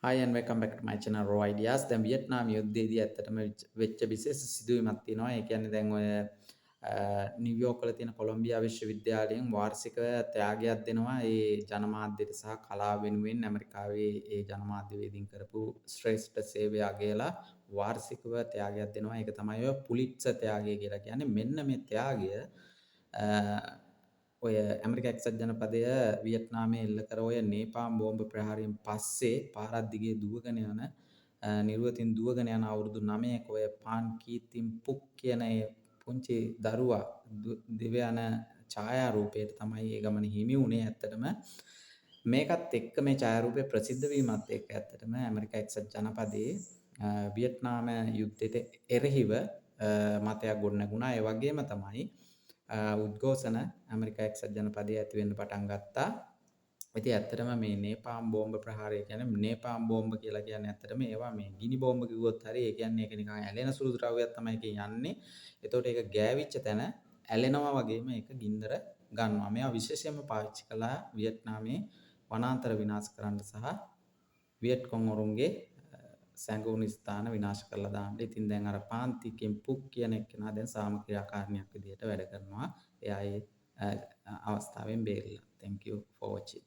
Hi and welcome back to my channel Raw Ideas. දැන් Vietnam යුද්ධයේදී ඇත්තටම වෙච්ච විශේෂ සිදුවීමක් තියෙනවා. ඒ කියන්නේ දැන් ඔය නිව්යෝක් වල තියෙන කොලොම්බියා විශ්වවිද්‍යාලයෙන් වාර්ෂික ත්‍යාගයක් දෙනවා. ඒ ජනමාධ්‍යට සහ කලාව වෙනුවෙන් ඇමරිකාවේ ඒ ජනමාධ්‍යවේදීන් කරපු ශ්‍රේෂ්ඨ සේවය අගයලා වාර්ෂිකව ත්‍යාගයක් දෙනවා. ඒක තමයි ඔය පුලිට්සර් ත්‍යාගය කියලා කියන්නේ. මෙන්න මේ ත්‍යාගය ඔය ඇමරිකා එක්සත් ජනපදය වියට්නාමයේ එල්ල කර ඔය නේපාම් බෝම්බ ප්‍රහාරයෙන් පස්සේ පාරක් දිගේ දුවගෙන යන නිර්වතින් දුවගෙන යන අවුරුදු 9ක ඔය පාන් කීතින් පුක් කියන ඒ පුංචි දරුවා දිව යන ඡායාරූපයට තමයි ඒ ගමන හිමි වුණේ. ඇත්තටම මේකත් එක්ක මේ ඡායාරූපය ප්‍රසිද්ධ වීමත් එක්ක ඇත්තටම ඇමරිකා එක්සත් ජනපදයේ වියට්නාම යුද්ධයට එරෙහිව මතයක් ගොඩනැගුණා. ඒ වගේම තමයි උද්ඝෝෂණ ඇමරිකා එක්සත් ජනපදයේ ඇති වෙන්න පටන් ගත්තා. ඉතින් ඇත්තටම මේ නේපාම් බෝම්බ ප්‍රහාරය කියන්නේ නේපාම් බෝම්බ කියලා කියන්නේ ඇත්තටම ඒවා මේ ගිනි බෝම්බ කිව්වොත් හරි ඒ කියන්නේ ඒක නිකන් ඇලෙන සුළු ද්‍රව්‍යයක් තමයි ඒකේ යන්නේ. එතකොට ඒක ගෑවිච්ච තැන ඇලෙනවා වගේම ඒක ගින්දර ගන්නවා. මේවා විශේෂයෙන්ම පාවිච්චි කළා වියට්නාමයේ වනාන්තර විනාශ කරන්න සහ වියට්කොං වරුන්ගේ සැඟවුණු ස්ථාන විනාශ කරලා දාන්න. ඉතින් දැන් අර පාන්තිකෙන් පුක් කියන එක්කෙනා දැන් සාම ක්‍රියාකාරණයක් විදිහට වැඩ කරනවා. එයා ඒ අවස්ථාවෙන් බේරිලා. Thank you for watching.